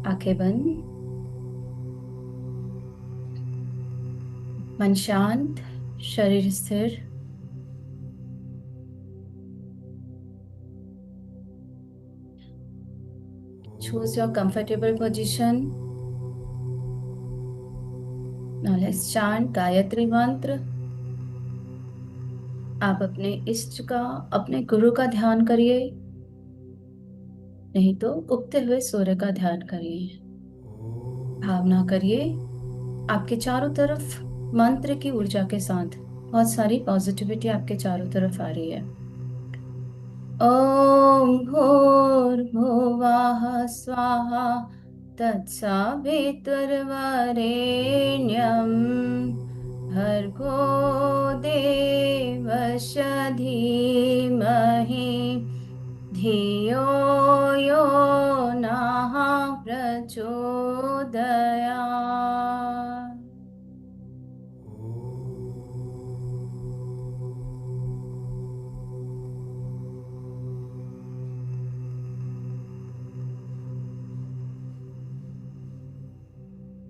आंखें बंद, मन शांत, शरीर स्थिर। Choose your comfortable position. Now let's chant Gayatri मंत्र। आप अपने इष्ट का, अपने गुरु का ध्यान करिए, नहीं तो उगते हुए सूर्य का ध्यान करिए। भावना करिए आपके चारों तरफ मंत्र की ऊर्जा के साथ बहुत सारी पॉजिटिविटी आपके चारों तरफ आ रही है। ओम भूर्भुवः स्वाहा तत्सवितुर्वरेण्यं भर्गो देवस्य धीमहि धियो यो नः प्रचोदयात्।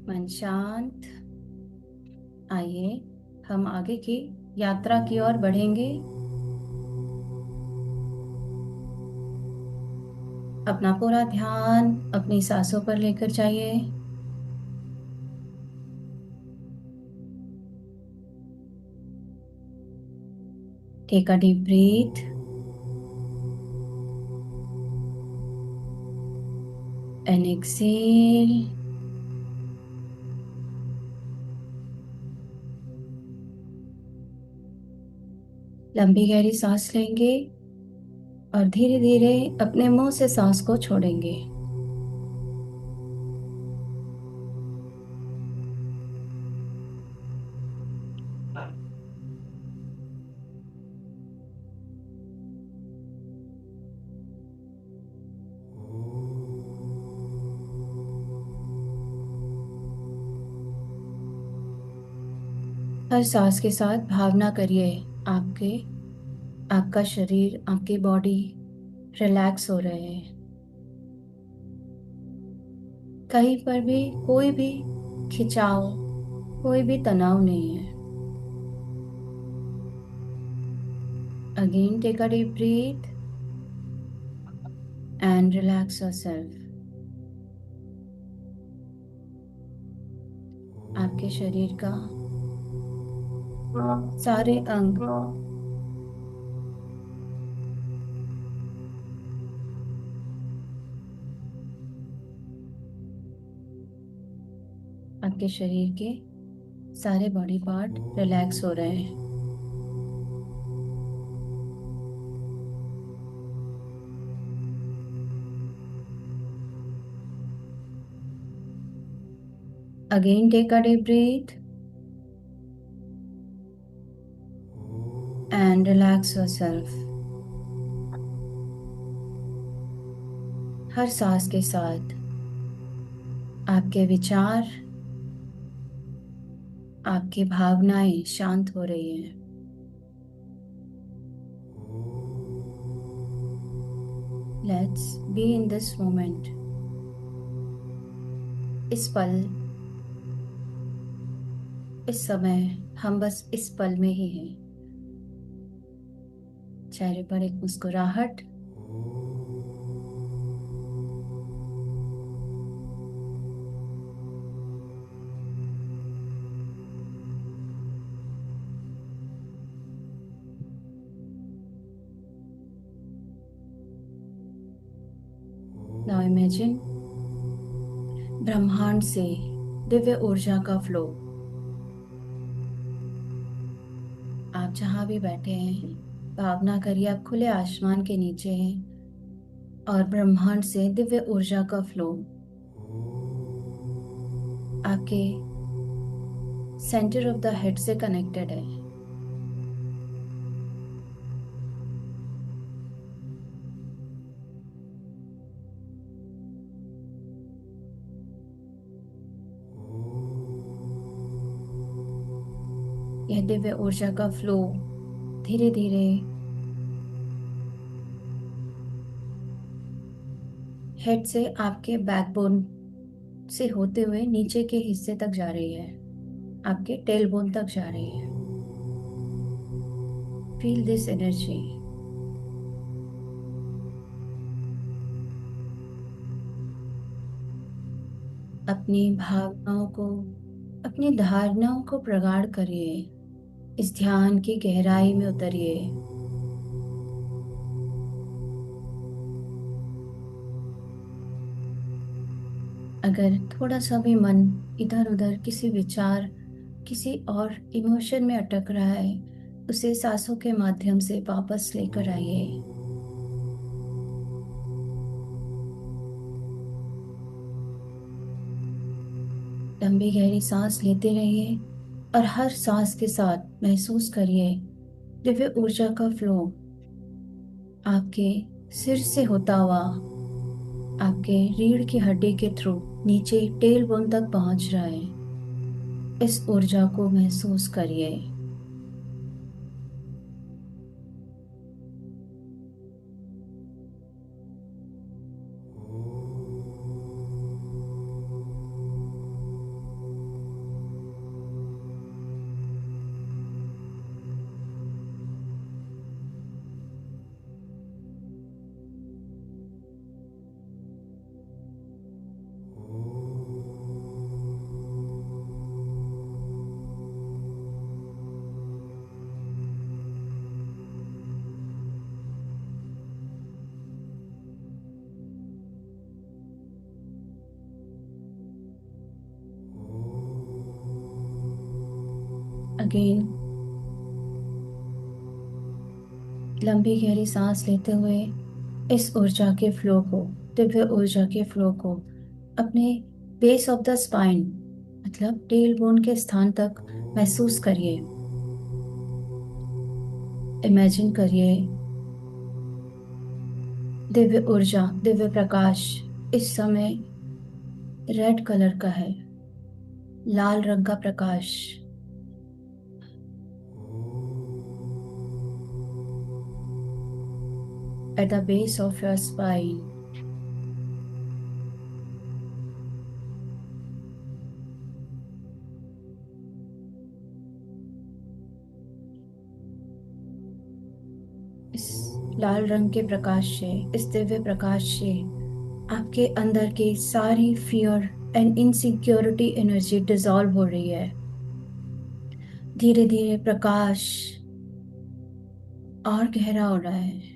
मन शांत। आइए हम आगे की यात्रा की ओर बढ़ेंगे। अपना पूरा ध्यान अपनी सांसों पर लेकर जाइए। Take a deep breath and exhale. लंबी गहरी सांस लेंगे और धीरे धीरे अपने मुंह से सांस को छोड़ेंगे। हर सांस के साथ भावना करिए आपके आपका शरीर, आपकी बॉडी रिलैक्स हो रहे हैं। कहीं पर भी कोई भी खिंचाव, कोई भी तनाव नहीं है। Again take a deep breath and relax yourself. आपके शरीर का सारे अंग आपके शरीर के सारे बॉडी पार्ट रिलैक्स हो रहे हैं। Again take a deep breath and relax yourself. हर सांस के साथ आपके विचार, आपकी भावनाएं शांत हो रही हैं। Let's be in this moment. इस पल, इस समय हम बस इस पल में ही हैं। चेहरे पर एक मुस्कुराहट, नाउ इमेजिन ब्रह्मांड से दिव्य ऊर्जा का फ्लो। आप जहां भी बैठे हैं, भावना करिए आप खुले आसमान के नीचे हैं और ब्रह्मांड से दिव्य ऊर्जा का फ्लो आपके सेंटर ऑफ द हेड से कनेक्टेड है। यह दिव्य ऊर्जा का फ्लो धीरे धीरे हेड से आपके बैकबोन से होते हुए नीचे के हिस्से तक जा रही है, आपके टेल बोन तक जा रही है। Feel this energy. अपनी भावनाओं को, अपनी धारणाओं को प्रगाढ़ करिए। इस ध्यान की गहराई में उतरिए। अगर थोड़ा सा भी मन इधर उधर किसी विचार, किसी और इमोशन में अटक रहा है, उसे सांसों के माध्यम से वापस लेकर आइए। लंबी गहरी सांस लेते रहिए और हर सांस के साथ महसूस करिए दिव्य ऊर्जा का फ्लो आपके सिर से होता हुआ आपके रीढ़ की हड्डी के थ्रू नीचे टेल बोन तक पहुंच रहा है। इस ऊर्जा को महसूस करिए। अगेन लंबी गहरी सांस लेते हुए इस ऊर्जा के फ्लो को, दिव्य ऊर्जा के फ्लो को अपने बेस ऑफ द स्पाइन, मतलब टेल बोन के स्थान तक महसूस करिए। इमेजिन करिए दिव्य ऊर्जा, दिव्य प्रकाश इस समय रेड कलर का है, लाल रंग का प्रकाश at the base of your spine. इस लाल रंग के प्रकाश से, इस दिव्य प्रकाश से आपके अंदर की सारी fear and insecurity energy dissolve हो रही है। धीरे धीरे प्रकाश और गहरा हो रहा है।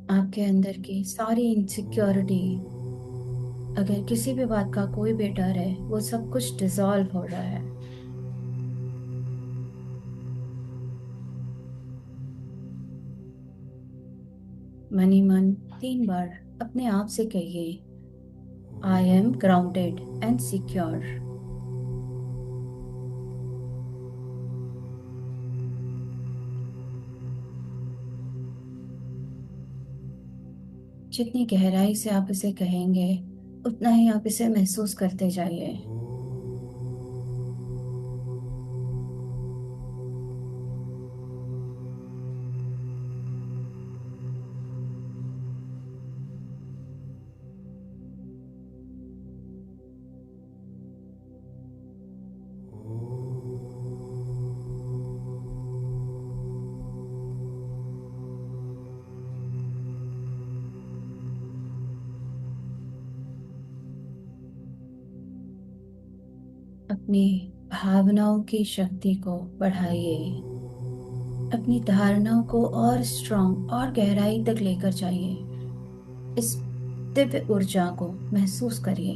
आपके अंदर की सारी इनसिक्योरिटी, अगर किसी भी बात का कोई भी डर है, वो सब कुछ डिसॉल्व हो रहा है। मनी मन 3 बार अपने आप से कहिए, I am grounded and secure. जितनी गहराई से आप इसे कहेंगे, उतना ही आप इसे महसूस करते जाइए। अपनी भावनाओं की शक्ति को बढ़ाइए। अपनी धारणाओं को और स्ट्रांग और गहराई तक लेकर जाइए। इस दिव्य ऊर्जा को महसूस करिए।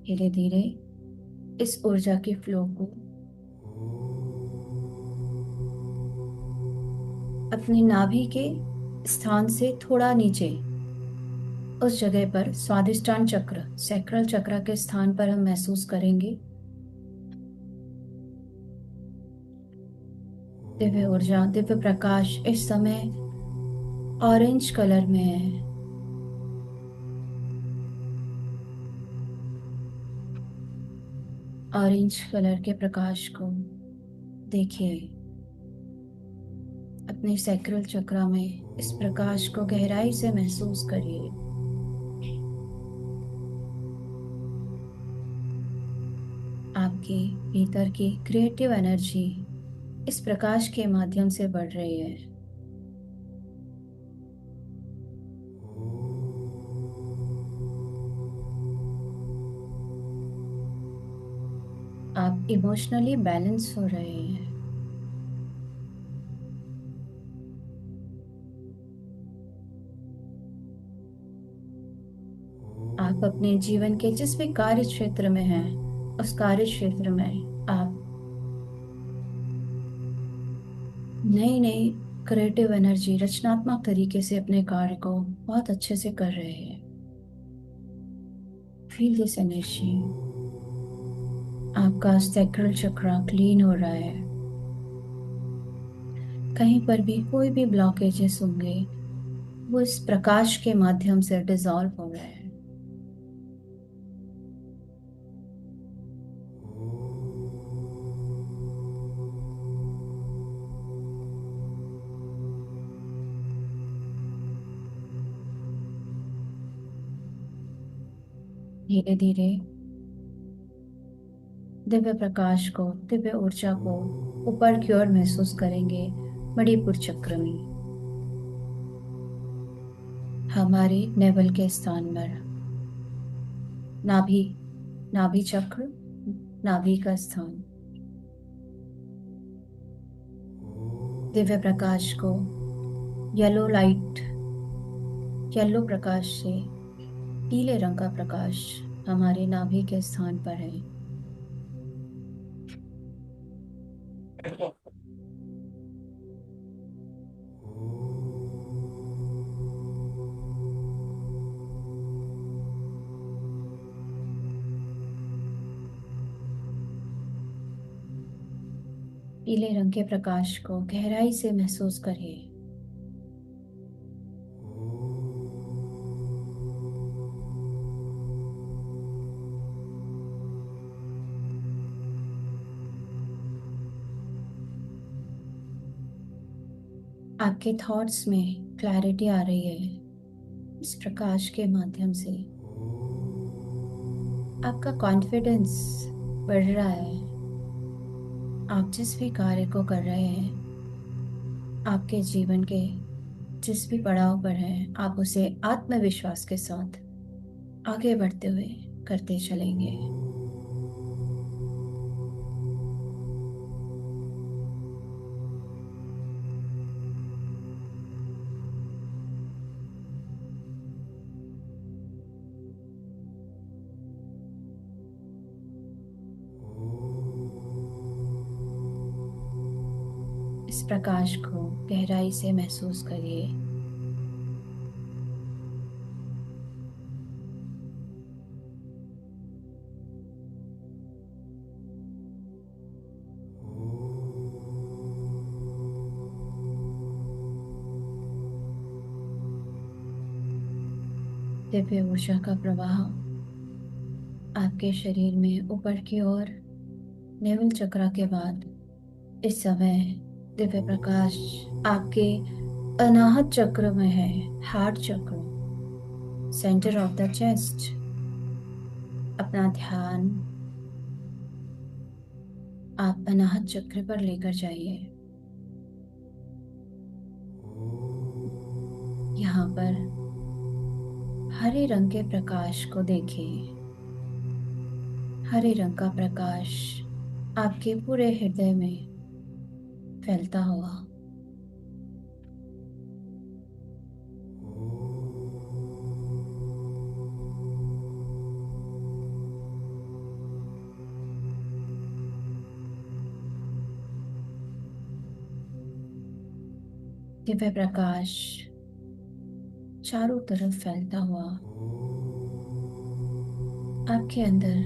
धीरे धीरे इस ऊर्जा के फ्लो को अपनी नाभि के स्थान से थोड़ा नीचे, उस जगह पर स्वादिष्टान चक्र, सैक्रल चक्र के स्थान पर हम महसूस करेंगे। दिव्य ऊर्जा, दिव्य प्रकाश इस समय ऑरेंज कलर में है। ऑरेंज कलर के प्रकाश को देखिए। अपने सैक्रल चक्रा में इस प्रकाश को गहराई से महसूस करिए। आपके भीतर की क्रिएटिव एनर्जी इस प्रकाश के माध्यम से बढ़ रही है। आप इमोशनली बैलेंस हो रहे हैं। आप अपने जीवन के जिस भी कार्य क्षेत्र में हैं, उस कार्य क्षेत्र में आप नई नई क्रिएटिव एनर्जी, रचनात्मक तरीके से अपने कार्य को बहुत अच्छे से कर रहे हैं। Feel this energy. आपका सैक्रल चक्र क्लीन हो रहा है। कहीं पर भी कोई भी ब्लॉकेजेस होंगे, वो इस प्रकाश के माध्यम से डिसॉल्व हो रहे हैं। धीरे धीरे दिव्य प्रकाश को, दिव्य ऊर्जा को ऊपर की ओर महसूस करेंगे। मणिपुर चक्र में, हमारे नेवल के स्थान पर, नाभि, नाभि चक्र, नाभि का स्थान। दिव्य प्रकाश को, येलो लाइट, येलो प्रकाश से पीले रंग का प्रकाश हमारे नाभि के स्थान पर है। पीले रंग के प्रकाश को गहराई से महसूस करिए। आपके थॉट्स में क्लैरिटी आ रही है इस प्रकाश के माध्यम से। आपका कॉन्फिडेंस बढ़ रहा है। आप जिस भी कार्य को कर रहे हैं, आपके जीवन के जिस भी पड़ाव पर हैं, आप उसे आत्मविश्वास के साथ आगे बढ़ते हुए करते चलेंगे। इस प्रकाश को गहराई से महसूस करिए। दिव्य ऊर्जा का प्रवाह आपके शरीर में ऊपर की ओर, नेवल चक्र के बाद इस समय दिव्य प्रकाश आपके अनाहत चक्र में है। हार्ट चक्र, सेंटर ऑफ द चेस्ट। अपना ध्यान आप अनाहत चक्र पर लेकर जाइए। यहाँ पर हरे रंग के प्रकाश को देखिए। हरे रंग का प्रकाश आपके पूरे हृदय में फैलता हुआ। दिव्य प्रकाश चारों तरफ फैलता हुआ आपके अंदर,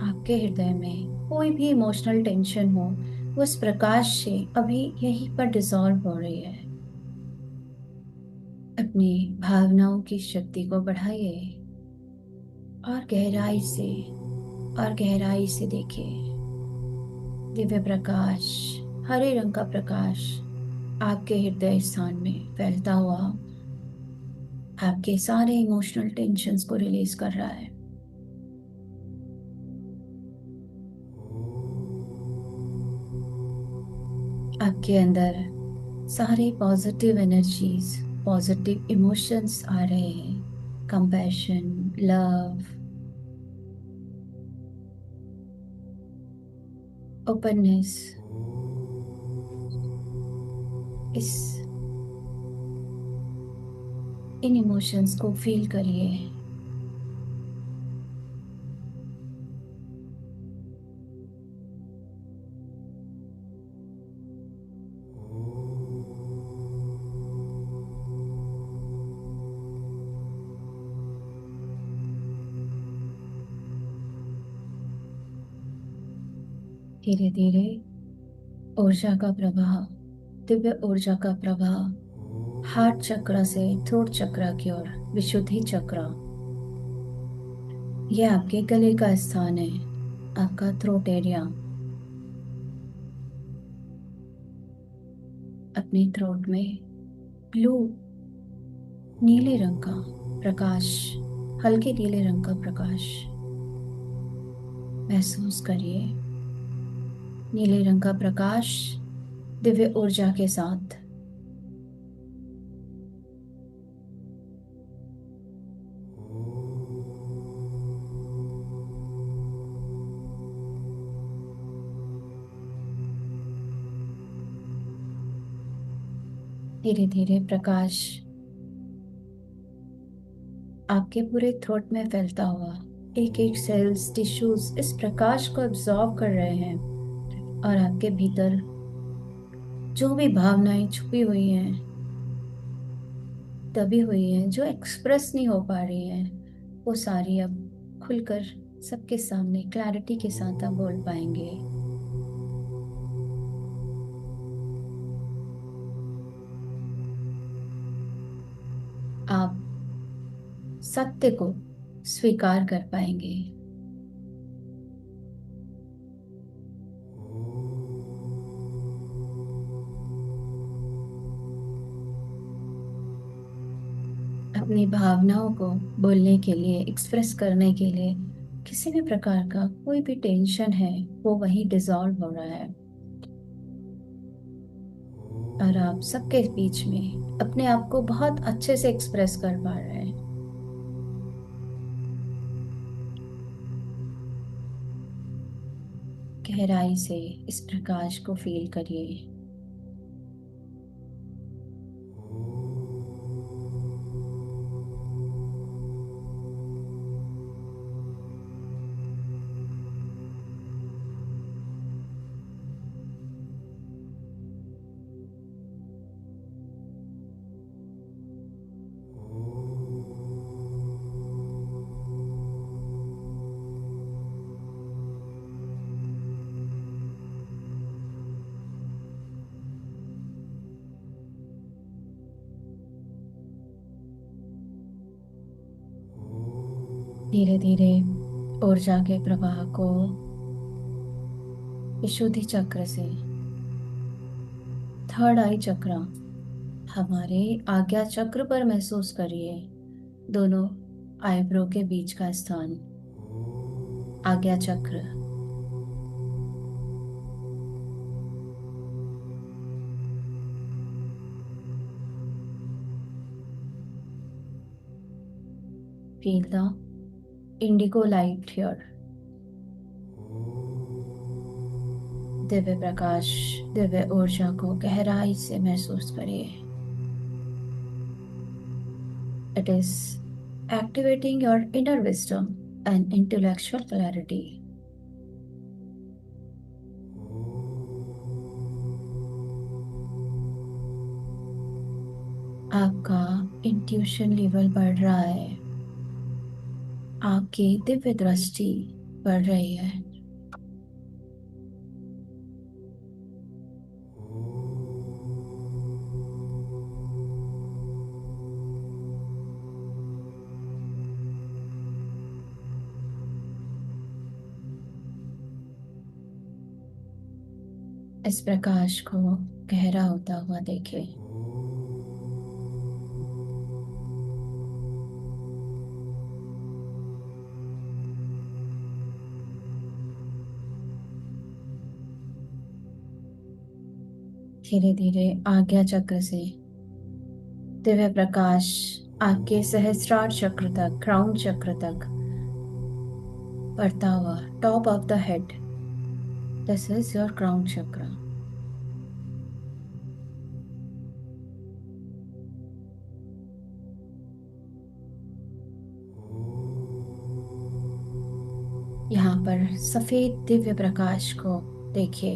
आपके हृदय में कोई भी इमोशनल टेंशन हो, वो इस प्रकाश से अभी यहीं पर डिसॉल्व हो रही है। अपनी भावनाओं की शक्ति को बढ़ाइए और गहराई से और गहराई से देखिए। दिव्य प्रकाश, हरे रंग का प्रकाश आपके हृदय स्थान में फैलता हुआ आपके सारे इमोशनल टेंशन्स को रिलीज कर रहा है। आपके अंदर सारे पॉजिटिव एनर्जीज, पॉजिटिव इमोशंस आ रहे हैं। Compassion, love, openness. इस इन इमोशंस को फील करिए। धीरे धीरे ऊर्जा का प्रवाह, दिव्य ऊर्जा का प्रवाह हार्ट चक्र से थ्रोट चक्र की ओर, विशुद्धि चक्र। यह आपके गले का स्थान है, आपका थ्रोट एरिया। अपने थ्रोट में ब्लू, नीले रंग का प्रकाश, हल्के नीले रंग का प्रकाश महसूस करिए। नीले रंग का प्रकाश दिव्य ऊर्जा के साथ धीरे धीरे प्रकाश आपके पूरे थ्रोट में फैलता हुआ, एक एक सेल्स, टिश्यूज इस प्रकाश को एब्जॉर्ब कर रहे हैं और आपके भीतर जो भी भावनाएं छुपी हुई हैं, दबी हुई हैं, जो एक्सप्रेस नहीं हो पा रही हैं, वो सारी अब खुलकर सबके सामने क्लैरिटी के साथ आप बोल पाएंगे। आप सत्य को स्वीकार कर पाएंगे। अपनी भावनाओं को बोलने के लिए, एक्सप्रेस करने के लिए किसी भी प्रकार का कोई भी टेंशन है वो वहीं डिसॉल्व हो रहा है और आप सबके बीच में अपने आप को बहुत अच्छे से एक्सप्रेस कर पा रहे हैं। गहराई से इस प्रकाश को फील करिए। धीरे धीरे ऊर्जा के प्रवाह को विशुद्धि चक्र से थर्ड आई चक्र, हमारे आज्ञा चक्र पर महसूस करिए। दोनों आईब्रो के बीच का स्थान, आज्ञा चक्र। Feel the Indigo light here. Divya Prakash, Divya ऊर्जा को गहराई से महसूस करिए। It is activating your inner wisdom and intellectual clarity. आपका इंट्यूशन लेवल बढ़ रहा है, आपकी दिव्य दृष्टि बढ़ रही है। इस प्रकाश को गहरा होता हुआ देखिए। धीरे धीरे आज्ञा चक्र से दिव्य प्रकाश आपके सहस्त्रार चक्र तक, क्राउन चक्र तक बढ़ता हुआ, top of the head, this is your crown चक्र। यहाँ पर सफेद दिव्य प्रकाश को देखिए।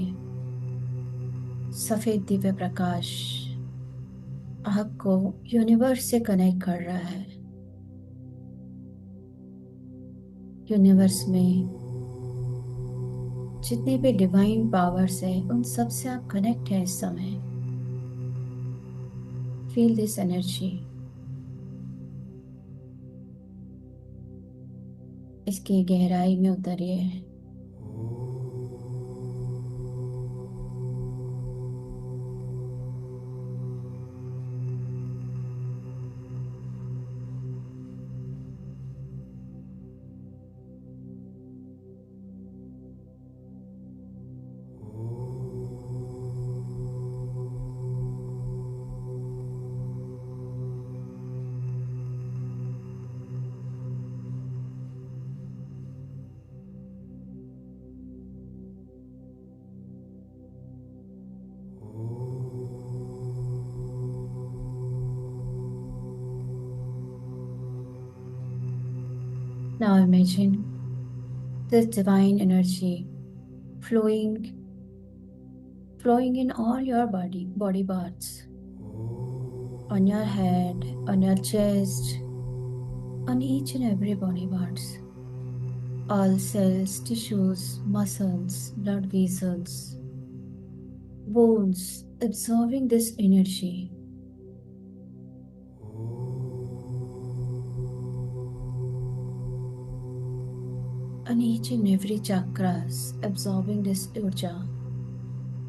सफेद दिव्य प्रकाश आपको यूनिवर्स से कनेक्ट कर रहा है। यूनिवर्स में जितने भी डिवाइन पावर्स हैं उन सब से आप कनेक्ट हैं इस समय। Feel this energy. इसकी गहराई में उतरिए। Now imagine this divine energy flowing flowing in all your body parts, on your head, on your chest, on each and every body parts, all cells, tissues, muscles, blood vessels, bones, absorbing this energy, on each and every chakras, absorbing this urja,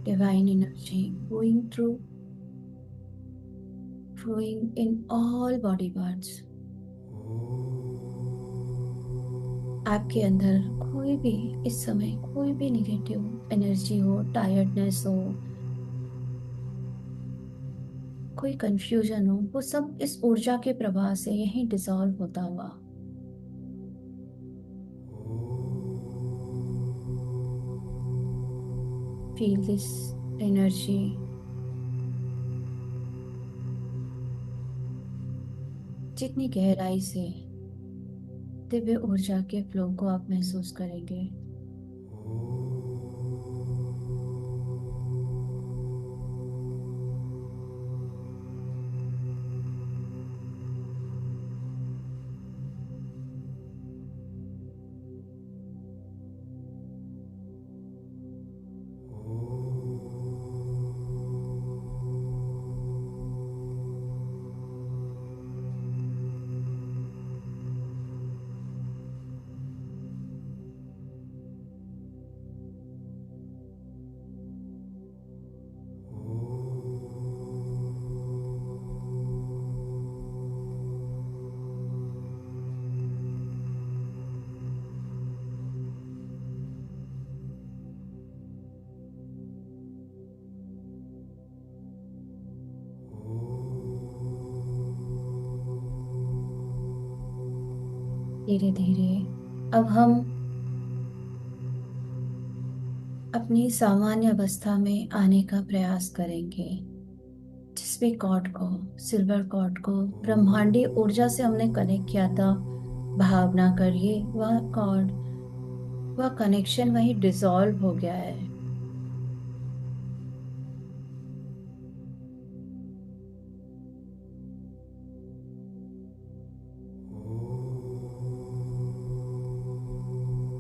divine energy flowing in all body parts. आपके अंदर कोई भी इस समय कोई भी negative energy हो, tiredness हो, कोई कंफ्यूजन हो, वो सब इस ऊर्जा के प्रवाह से यहीं डिसॉल्व होता हुआ। Feel this energy. जितनी गहराई से दिव्य ऊर्जा के फ्लो को आप महसूस करेंगे, धीरे धीरे अब हम अपनी सामान्य अवस्था में आने का प्रयास करेंगे। जिस भी कॉर्ड को, सिल्वर कॉर्ड को ब्रह्मांडीय ऊर्जा से हमने कनेक्ट किया था, भावना करिए वह कॉर्ड, वह कनेक्शन वहीं डिसॉल्व हो गया है।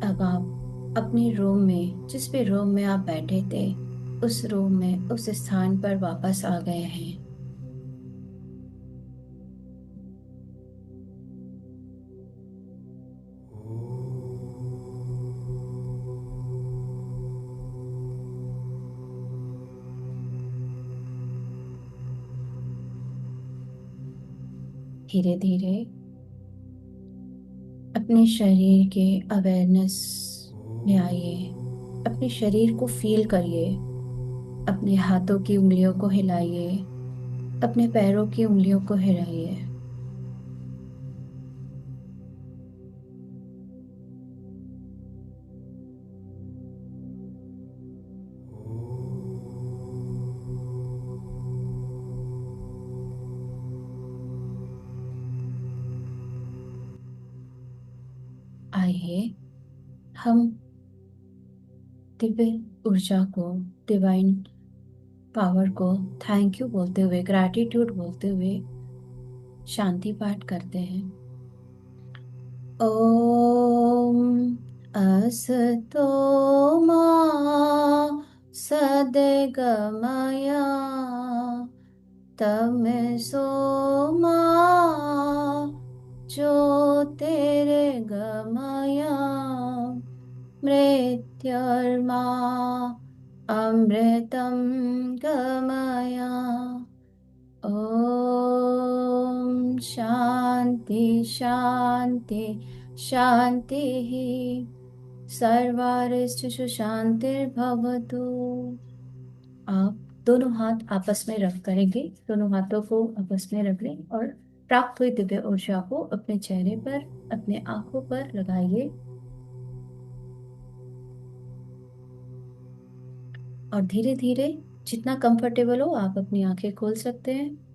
अब आप अपने रूम में, जिस भी रूम में आप बैठे थे, उस रूम में, उस स्थान पर वापस आ गए हैं। धीरे धीरे अपने शरीर के अवेयरनेस में आइए। अपने शरीर को फील करिए। अपने हाथों की उंगलियों को हिलाइए। अपने पैरों की उंगलियों को हिलाइए। आइए हम दिव्य ऊर्जा को, डिवाइन पावर को थैंक यू बोलते हुए, ग्रैटिट्यूड बोलते हुए शांति पाठ करते हैं। ओम असतो मा सद्गमया तमसो मा ज्योतिर्गमया मृत्युर्मा अमृतं गमया। ओम शांति शांति शांति। सर्वारिष्टु शांतिर्भवतु। आप दोनों हाथ आपस में रख करेंगे, दोनों हाथों को आपस में रख लें और प्राप्त हुई दिव्य ऊर्जा को अपने चेहरे पर, अपने आंखों पर लगाइए। और धीरे धीरे जितना कंफर्टेबल हो आप अपनी आंखें खोल सकते हैं।